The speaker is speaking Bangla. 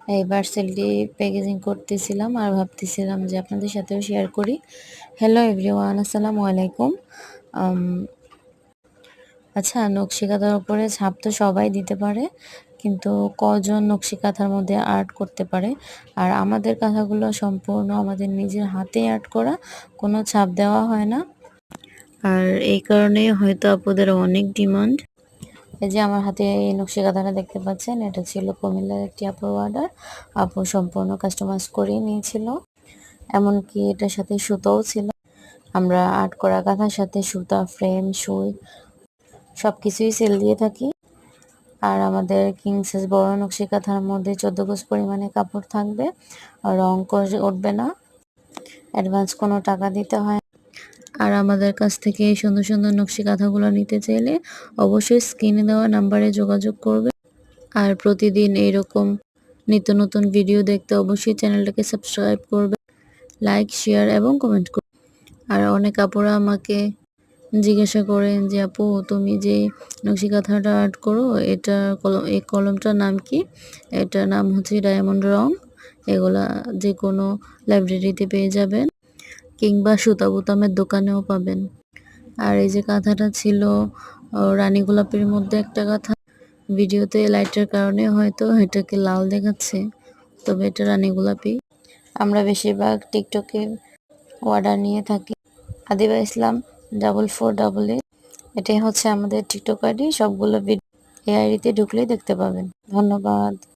এই পার্সেলটি প্যাকেজিং করতেছিলাম আর ভাবতেছিলাম যে আপনাদের সাথেও শেয়ার করি। হ্যালো এভরিওয়ান, আসসালামু আলাইকুম। আম আচ্ছা, নকশি কাঁথার উপরে ছাপ তো সবাই দিতে পারে, কিন্তু কজন নকশি কাঁথার মধ্যে আর্ট করতে পারে? আর আমাদের কাঁথাগুলো সম্পূর্ণ আমাদের নিজের হাতে আর্ট করা, কোনো ছাপ দেওয়া হয় না। আর এই কারণেই হয়তো আপুদের অনেক ডিমান্ড। এই যে আমার হাতে এই নকশি কাঁথাটা দেখতে পাচ্ছেন, এটা ছিল কুমিল্লার একটি আপুর অর্ডার। আপু সম্পূর্ণ কাস্টমাইজ করেই নিয়েছিল, এমনকি এটার সাথে সুতোও ছিল। আমরা আর্ট করা কাঁথার সাথে সুতা, ফ্রেম, সুই সব কিছুই সেল দিয়ে থাকি। আর আমাদের কিং সাইজ বড় নকশি কাঁথার মধ্যে 14 গজ পরিমাণে কাপড় থাকবে, আর রং করে উঠবে না, অ্যাডভান্স কোনো টাকা দিতে হয়। আর আমাদের কাছ থেকে এই সুন্দর সুন্দর নকশি কাঁথাগুলো নিতে চাইলে অবশ্যই স্ক্রিনে দেওয়া নাম্বারে যোগাযোগ করবে। আর প্রতিদিন এইরকম নিত্য নতুন ভিডিও দেখতে অবশ্যই চ্যানেলটাকে সাবস্ক্রাইব করবে, লাইক, শেয়ার এবং কমেন্ট করবে। আর অনেক আপুরা আমাকে জিজ্ঞাসা করেন যে আপু, তুমি যে নকশি কাঁথাটা আর্ট করো, এটা এই কলমটার নাম কি? এটার নাম হচ্ছে ডায়মন্ড রং। এগুলা যে কোনো লাইব্রেরিতে পেয়ে যাবেন, কিংবা সুতা বোতামের দোকানেও পাবেন। আর এই যে কাঁথাটা ছিল রানী গোলাপের মধ্যে একটা কাঁথা। ভিডিওতে লাইটের কারণে হয়তো এটাকে লাল দেখাচ্ছে, তবে এটা রানী গোলাপি। আমরা বেশিরভাগ টিকটকে অর্ডার নিয়ে থাকি। আদিবা ইসলাম 4488, এটাই হচ্ছে আমাদের টিকটক আইডি। সবগুলো ভিডিও এই আইডিতে ঢুকলেই দেখতে পাবেন। ধন্যবাদ।